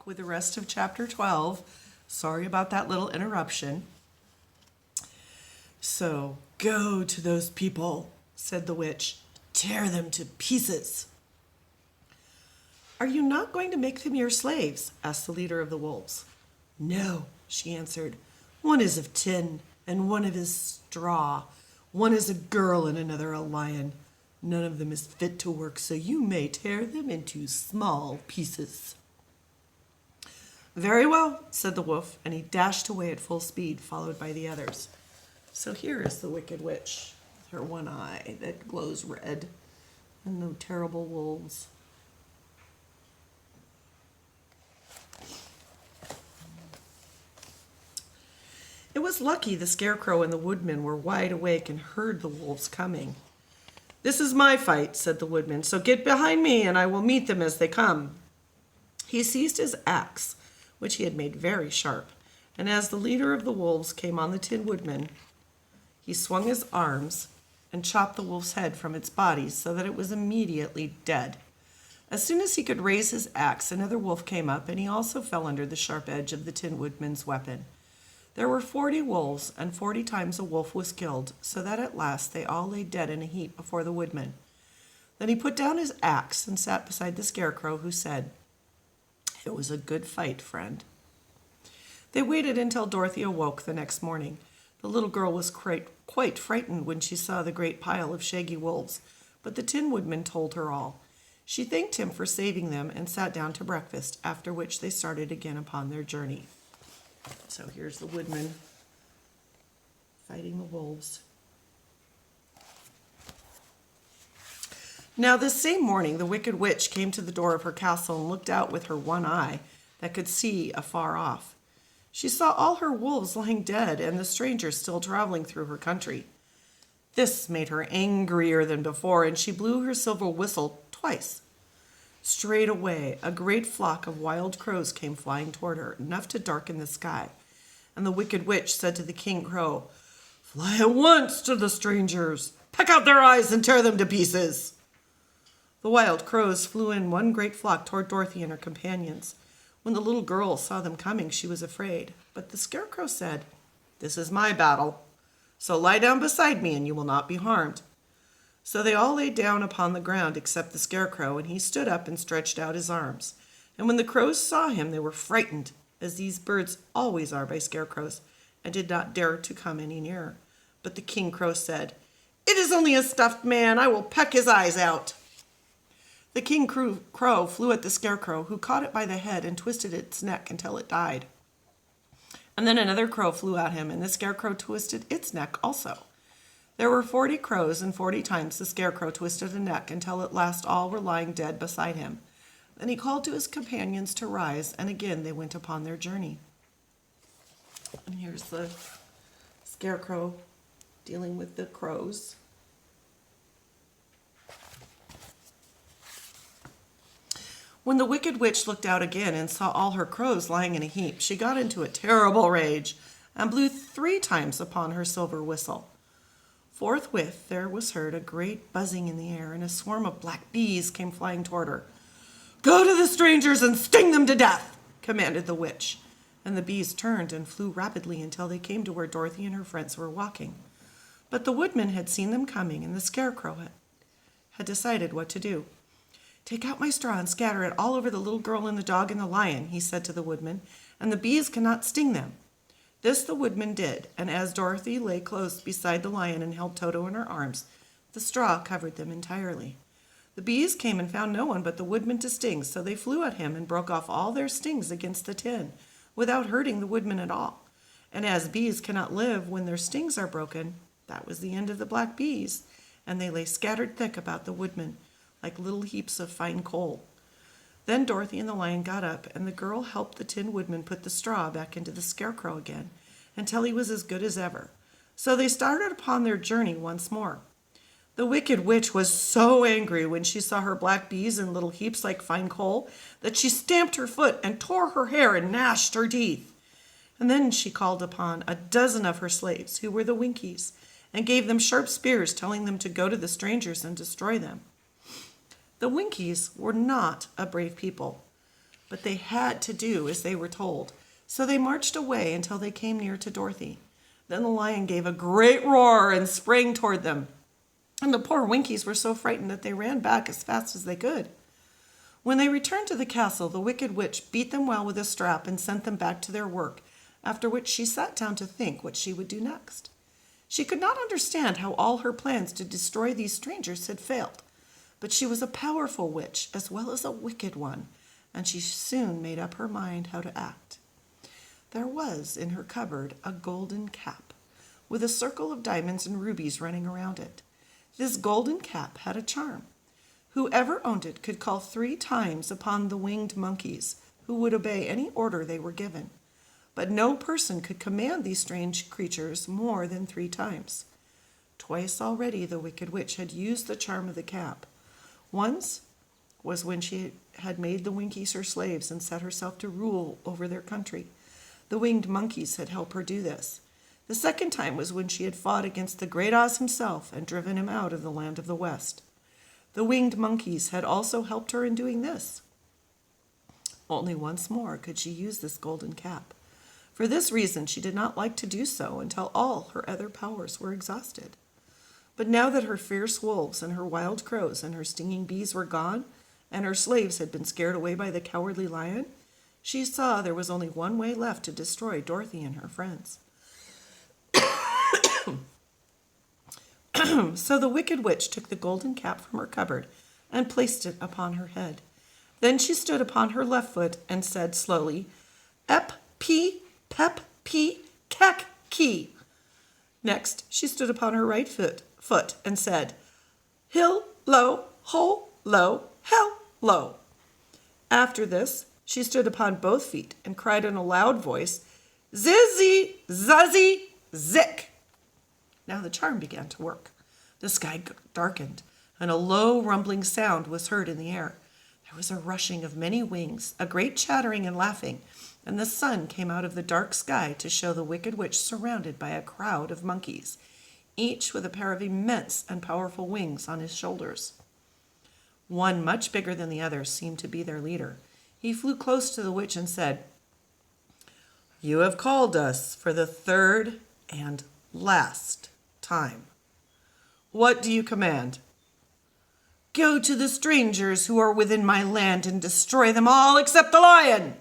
back with the rest of chapter 12. Sorry about that little interruption. So, go to those people, said the witch. Tear them to pieces. Are you not going to make them your slaves? Asked the leader of the wolves. No, she answered. One is of tin, and one of is straw. One is a girl and another a lion. None of them is fit to work, so you may tear them into small pieces. Very well, said the wolf, and he dashed away at full speed, followed by the others. So here is the Wicked Witch, with her one eye that glows red, and the terrible wolves. It was lucky the Scarecrow and the Woodman were wide awake and heard the wolves coming. This is my fight, said the Woodman, so get behind me and I will meet them as they come. He seized his axe, which he had made very sharp, and as the leader of the wolves came on the Tin Woodman, he swung his arms and chopped the wolf's head from its body so that it was immediately dead. As soon as he could raise his axe, another wolf came up, and he also fell under the sharp edge of the Tin Woodman's weapon. There were 40 wolves, and 40 times a wolf was killed, so that at last they all lay dead in a heap before the Woodman. Then he put down his axe and sat beside the Scarecrow, who said, It was a good fight, friend. They waited until Dorothy awoke the next morning. The little girl was quite frightened when she saw the great pile of shaggy wolves, but the Tin Woodman told her all. She thanked him for saving them and sat down to breakfast, after which they started again upon their journey. So here's the Woodman fighting the wolves. Now this same morning, the Wicked Witch came to the door of her castle and looked out with her one eye that could see afar off. She saw all her wolves lying dead and the strangers still traveling through her country. This made her angrier than before, and she blew her silver whistle twice. Straightway, a great flock of wild crows came flying toward her, enough to darken the sky. And the Wicked Witch said to the King Crow, Fly at once to the strangers, peck out their eyes and tear them to pieces. The wild crows flew in one great flock toward Dorothy and her companions. When the little girl saw them coming, she was afraid. But the Scarecrow said, This is my battle, so lie down beside me and you will not be harmed. So they all lay down upon the ground except the Scarecrow, and he stood up and stretched out his arms. And when the crows saw him, they were frightened, as these birds always are by scarecrows, and did not dare to come any nearer. But the King Crow said, It is only a stuffed man. I will peck his eyes out. The King Crow flew at the Scarecrow, who caught it by the head and twisted its neck until it died. And then another crow flew at him, and the Scarecrow twisted its neck also. There were 40 crows, and 40 times the Scarecrow twisted a neck until at last all were lying dead beside him. Then he called to his companions to rise, and again they went upon their journey. And here's the Scarecrow dealing with the crows. When the Wicked Witch looked out again and saw all her crows lying in a heap, she got into a terrible rage and blew 3 times upon her silver whistle. Forthwith there was heard a great buzzing in the air, and a swarm of black bees came flying toward her. Go to the strangers and sting them to death, commanded the witch. And the bees turned and flew rapidly until they came to where Dorothy and her friends were walking. But the Woodman had seen them coming, and the Scarecrow had decided what to do. Take out my straw and scatter it all over the little girl and the dog and the lion, he said to the Woodman, and the bees cannot sting them. This the Woodman did, and as Dorothy lay close beside the lion and held Toto in her arms, the straw covered them entirely. The bees came and found no one but the Woodman to sting, so they flew at him and broke off all their stings against the tin, without hurting the Woodman at all. And as bees cannot live when their stings are broken, that was the end of the black bees, and they lay scattered thick about the Woodman, like little heaps of fine coal. Then Dorothy and the lion got up, and the girl helped the Tin Woodman put the straw back into the Scarecrow again, until he was as good as ever. So they started upon their journey once more. The Wicked Witch was so angry when she saw her black bees in little heaps like fine coal that she stamped her foot and tore her hair and gnashed her teeth. And then she called upon a dozen of her slaves, who were the Winkies, and gave them sharp spears, telling them to go to the strangers and destroy them. The Winkies were not a brave people. but they had to do as they were told. So they marched away until they came near to Dorothy. Then the lion gave a great roar and sprang toward them. And the poor Winkies were so frightened that they ran back as fast as they could. When they returned to the castle, the Wicked Witch beat them well with a strap and sent them back to their work, after which she sat down to think what she would do next. She could not understand how all her plans to destroy these strangers had failed, but she was a powerful witch as well as a wicked one, and she soon made up her mind how to act. There was in her cupboard a golden cap, with a circle of diamonds and rubies running around it. This golden cap had a charm. Whoever owned it could call 3 times upon the winged monkeys, who would obey any order they were given. But no person could command these strange creatures more than 3 times. Twice already the Wicked Witch had used the charm of the cap. Once was when she had made the Winkies her slaves and set herself to rule over their country. The winged monkeys had helped her do this. The second time was when she had fought against the Great Oz himself and driven him out of the land of the West. The winged monkeys had also helped her in doing this. Only once more could she use this golden cap. For this reason, she did not like to do so until all her other powers were exhausted. But now that her fierce wolves and her wild crows and her stinging bees were gone, and her slaves had been scared away by the cowardly lion, she saw there was only one way left to destroy Dorothy and her friends. So the Wicked Witch took the golden cap from her cupboard and placed it upon her head. Then she stood upon her left foot and said slowly, "Ep, pee, pep, pee, cack, key." Next, she stood upon her right foot and said, "Hill, low, hole, low, hell, low." After this, she stood upon both feet and cried in a loud voice, "Zizzy, zuzzy, zick." Now the charm began to work. The sky darkened, and a low rumbling sound was heard in the air. There was a rushing of many wings, a great chattering and laughing, and the sun came out of the dark sky to show the Wicked Witch surrounded by a crowd of monkeys, each with a pair of immense and powerful wings on his shoulders. One, much bigger than the others, seemed to be their leader. He flew close to the witch and said, "You have called us for the 3rd and last time. What do you command?" "Go to the strangers who are within my land and destroy them all except the lion,"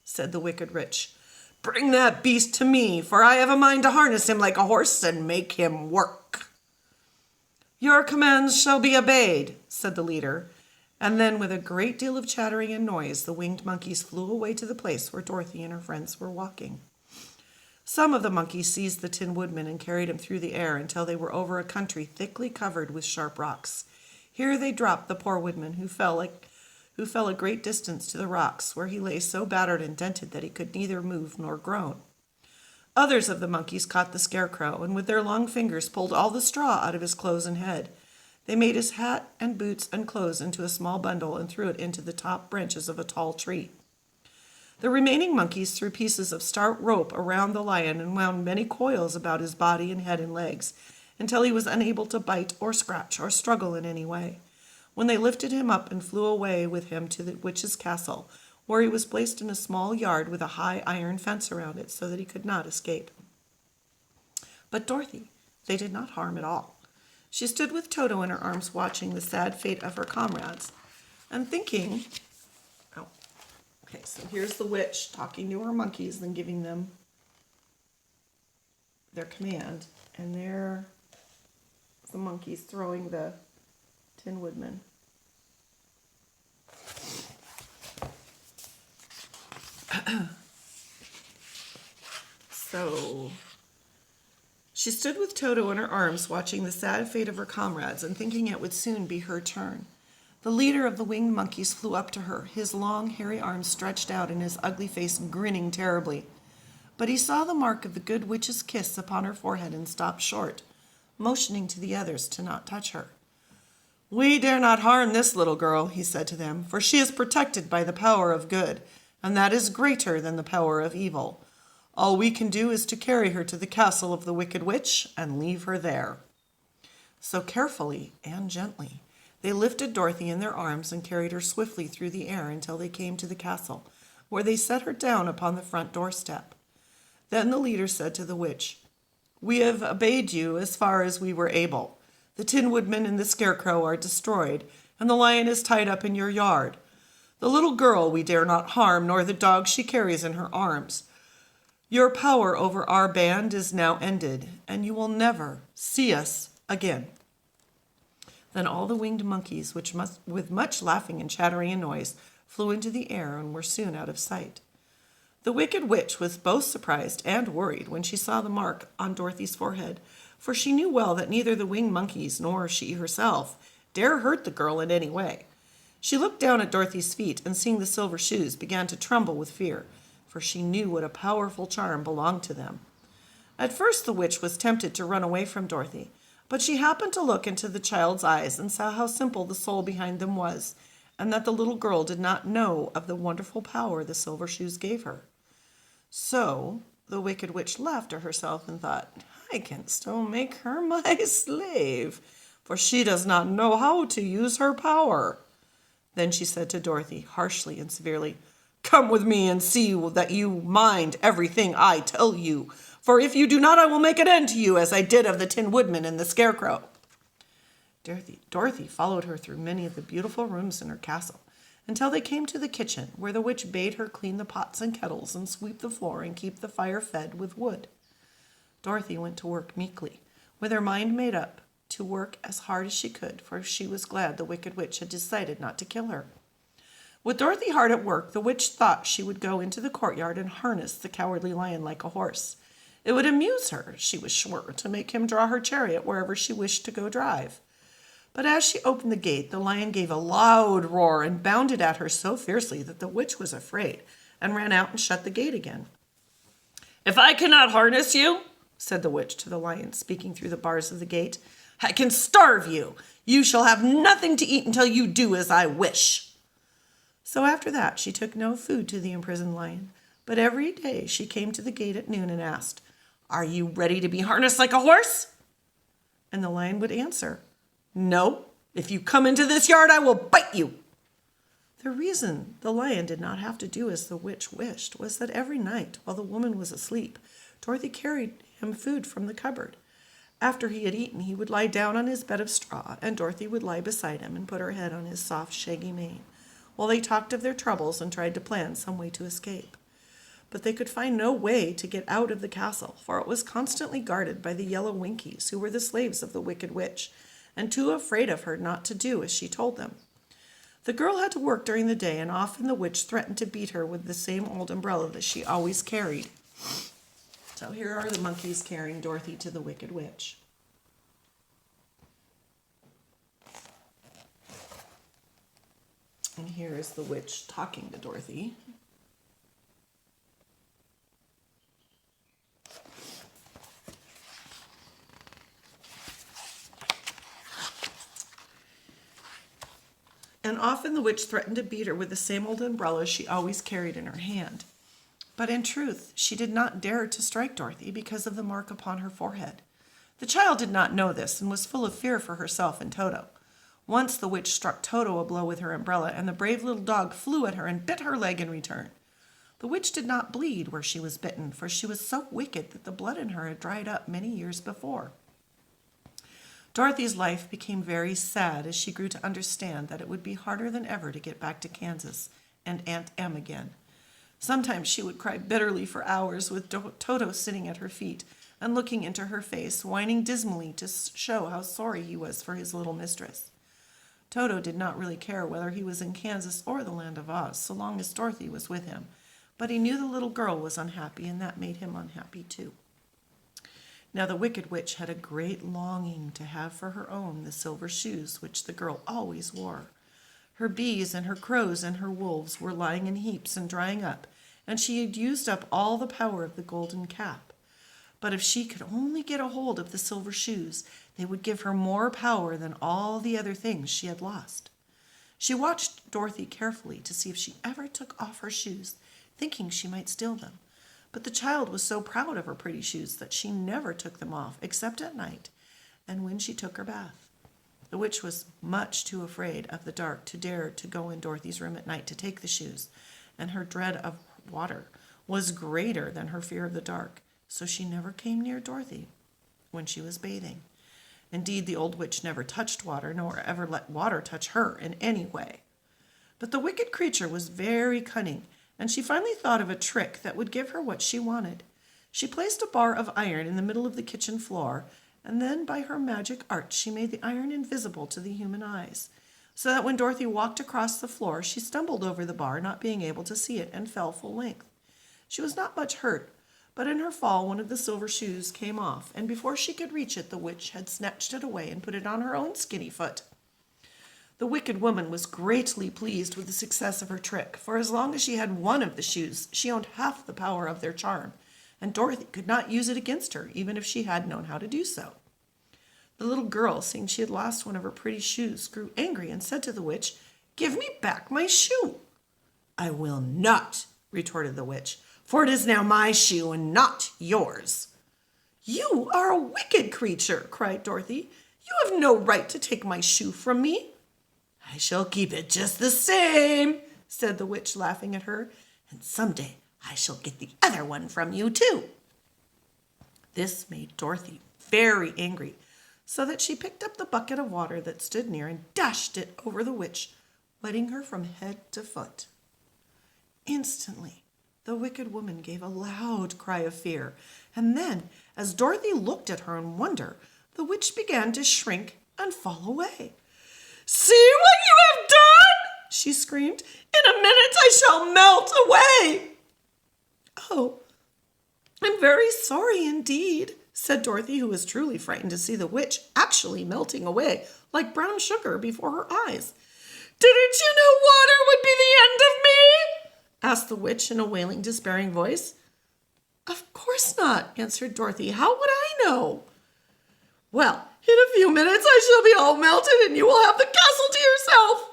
said the Wicked Witch. "Bring that beast to me, for I have a mind to harness him like a horse and make him work." "Your commands shall be obeyed," said the leader. And then, with a great deal of chattering and noise, the winged monkeys flew away to the place where Dorothy and her friends were walking. Some of the monkeys seized the Tin Woodman and carried him through the air until they were over a country thickly covered with sharp rocks. Here they dropped the poor Woodman, who fell a great distance to the rocks, where he lay so battered and dented that he could neither move nor groan. Others of the monkeys caught the Scarecrow, and with their long fingers pulled all the straw out of his clothes and head. They made his hat and boots and clothes into a small bundle and threw it into the top branches of a tall tree. The remaining monkeys threw pieces of stout rope around the lion and wound many coils about his body and head and legs, until he was unable to bite or scratch or struggle in any way, when they lifted him up and flew away with him to the witch's castle, where he was placed in a small yard with a high iron fence around it so that he could not escape. But Dorothy they did not harm at all. She stood with Toto in her arms watching the sad fate of her comrades and thinking, okay, so here's the witch talking to her monkeys and giving them their command, and there the monkeys throwing the Tin Woodman. So she stood with Toto in her arms watching the sad fate of her comrades and thinking it would soon be her turn. The leader of the winged monkeys flew up to her, his long, hairy arms stretched out and his ugly face grinning terribly. But he saw the mark of the good witch's kiss upon her forehead and stopped short, motioning to the others to not touch her. "We dare not harm this little girl," he said to them, "for she is protected by the power of good, and that is greater than the power of evil. All we can do is to carry her to the castle of the Wicked Witch and leave her there." So carefully and gently, they lifted Dorothy in their arms and carried her swiftly through the air until they came to the castle, where they set her down upon the front doorstep. Then the leader said to the witch, "We have obeyed you as far as we were able. The Tin Woodman and the Scarecrow are destroyed, and the lion is tied up in your yard. The little girl we dare not harm, nor the dog she carries in her arms. Your power over our band is now ended, and you will never see us again." Then all the winged monkeys, with much laughing and chattering and noise, flew into the air and were soon out of sight. The Wicked Witch was both surprised and worried when she saw the mark on Dorothy's forehead, for she knew well that neither the winged monkeys nor she herself dare hurt the girl in any way. She looked down at Dorothy's feet, and seeing the silver shoes, began to tremble with fear, for she knew what a powerful charm belonged to them. At first the witch was tempted to run away from Dorothy, but she happened to look into the child's eyes and saw how simple the soul behind them was, and that the little girl did not know of the wonderful power the silver shoes gave her. So the Wicked Witch laughed to herself and thought, "I can still make her my slave, for she does not know how to use her power." Then she said to Dorothy, harshly and severely, "Come with me and see that you mind everything I tell you, for if you do not, I will make an end to you, as I did of the Tin Woodman and the Scarecrow." Dorothy followed her through many of the beautiful rooms in her castle, until they came to the kitchen, where the witch bade her clean the pots and kettles and sweep the floor and keep the fire fed with wood. Dorothy went to work meekly, with her mind made up to work as hard as she could, for she was glad the Wicked Witch had decided not to kill her. With Dorothy hard at work, the witch thought she would go into the courtyard and harness the Cowardly Lion like a horse. It would amuse her, she was sure, to make him draw her chariot wherever she wished to go drive. But as she opened the gate, the lion gave a loud roar and bounded at her so fiercely that the witch was afraid and ran out and shut the gate again. "If I cannot harness you," said the witch to the lion, speaking through the bars of the gate, "I can starve you. You shall have nothing to eat until you do as I wish." So after that she took no food to the imprisoned lion, but every day she came to the gate at noon and asked, "Are you ready to be harnessed like a horse?" And the lion would answer, "No, if you come into this yard, I will bite you." The reason the lion did not have to do as the witch wished was that every night, while the woman was asleep, Dorothy carried him food from the cupboard. After he had eaten, he would lie down on his bed of straw, and Dorothy would lie beside him and put her head on his soft, shaggy mane, while they talked of their troubles and tried to plan some way to escape. But they could find no way to get out of the castle, for it was constantly guarded by the yellow Winkies, who were the slaves of the Wicked Witch, and too afraid of her not to do as she told them. The girl had to work during the day, and often the witch threatened to beat her with the same old umbrella that she always carried. So here are the monkeys carrying Dorothy to the Wicked Witch. And here is the witch talking to Dorothy. And often the witch threatened to beat her with the same old umbrella she always carried in her hand. But in truth, she did not dare to strike Dorothy because of the mark upon her forehead. The child did not know this and was full of fear for herself and Toto. Once the witch struck Toto a blow with her umbrella, and the brave little dog flew at her and bit her leg in return. The witch did not bleed where she was bitten, for she was so wicked that the blood in her had dried up many years before. Dorothy's life became very sad as she grew to understand that it would be harder than ever to get back to Kansas and Aunt Em again. Sometimes she would cry bitterly for hours with Toto sitting at her feet and looking into her face, whining dismally to show how sorry he was for his little mistress. Toto did not really care whether he was in Kansas or the Land of Oz, so long as Dorothy was with him, but he knew the little girl was unhappy, and that made him unhappy too. Now the Wicked Witch had a great longing to have for her own the silver shoes which the girl always wore. Her bees and her crows and her wolves were lying in heaps and drying up, and she had used up all the power of the golden cap. But if she could only get a hold of the silver shoes, they would give her more power than all the other things she had lost. She watched Dorothy carefully to see if she ever took off her shoes, thinking she might steal them. But the child was so proud of her pretty shoes that she never took them off, except at night, and when she took her bath. The witch was much too afraid of the dark to dare to go in Dorothy's room at night to take the shoes, and her dread of water was greater than her fear of the dark, so she never came near Dorothy when she was bathing. Indeed, the old witch never touched water, nor ever let water touch her in any way. But the wicked creature was very cunning, and she finally thought of a trick that would give her what she wanted. She placed a bar of iron in the middle of the kitchen floor, and then by her magic art she made the iron invisible to the human eyes, so that when Dorothy walked across the floor, she stumbled over the bar, not being able to see it, and fell full length. She was not much hurt, but in her fall one of the silver shoes came off, and before she could reach it, the witch had snatched it away and put it on her own skinny foot. The wicked woman was greatly pleased with the success of her trick, for as long as she had one of the shoes, she owned half the power of their charm, and Dorothy could not use it against her, even if she had known how to do so. The little girl, seeing she had lost one of her pretty shoes, grew angry and said to the witch, "Give me back my shoe." "I will not," retorted the witch, "for it is now my shoe and not yours." "You are a wicked creature," cried Dorothy. "You have no right to take my shoe from me." "I shall keep it just the same," said the witch, laughing at her, "and someday I shall get the other one from you too." This made Dorothy very angry, so that she picked up the bucket of water that stood near and dashed it over the witch, wetting her from head to foot. Instantly, the wicked woman gave a loud cry of fear, and then, as Dorothy looked at her in wonder, the witch began to shrink and fall away. "See what you have done!" she screamed. "In a minute I shall melt away." "Oh, I'm very sorry indeed," said Dorothy, who was truly frightened to see the witch actually melting away like brown sugar before her eyes. "Didn't you know water would be the end of me?" asked the witch in a wailing, despairing voice. "Of course not," answered Dorothy. "How would I know?" "Well, in a few minutes I shall be all melted and you will have the castle to yourself.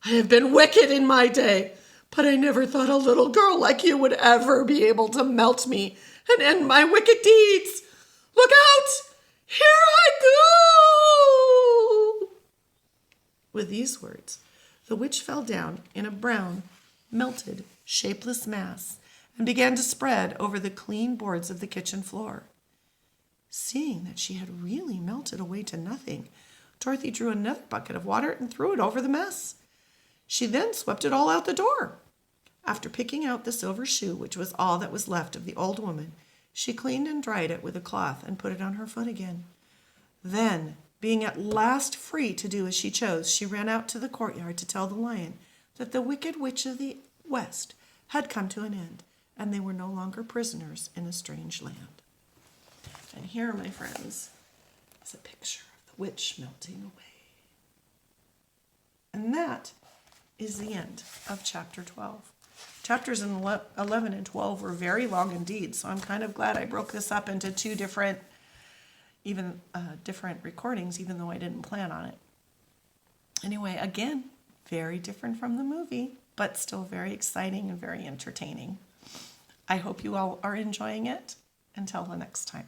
I have been wicked in my day, but I never thought a little girl like you would ever be able to melt me and end my wicked deeds. Look out! Here I go!" With these words, the witch fell down in a brown, melted, shapeless mass and began to spread over the clean boards of the kitchen floor. Seeing that she had really melted away to nothing, Dorothy drew another bucket of water and threw it over the mess. She then swept it all out the door. After picking out the silver shoe, which was all that was left of the old woman, she cleaned and dried it with a cloth and put it on her foot again. Then, being at last free to do as she chose, she ran out to the courtyard to tell the lion that the wicked witch of the West had come to an end, and they were no longer prisoners in a strange land. And here, my friends, is a picture of the witch melting away. And that is the end of chapter 12. Chapters 11 and 12 were very long indeed, so I'm kind of glad I broke this up into two different recordings, even though I didn't plan on it. Anyway, again, very different from the movie, but still very exciting and very entertaining. I hope you all are enjoying it. Until the next time.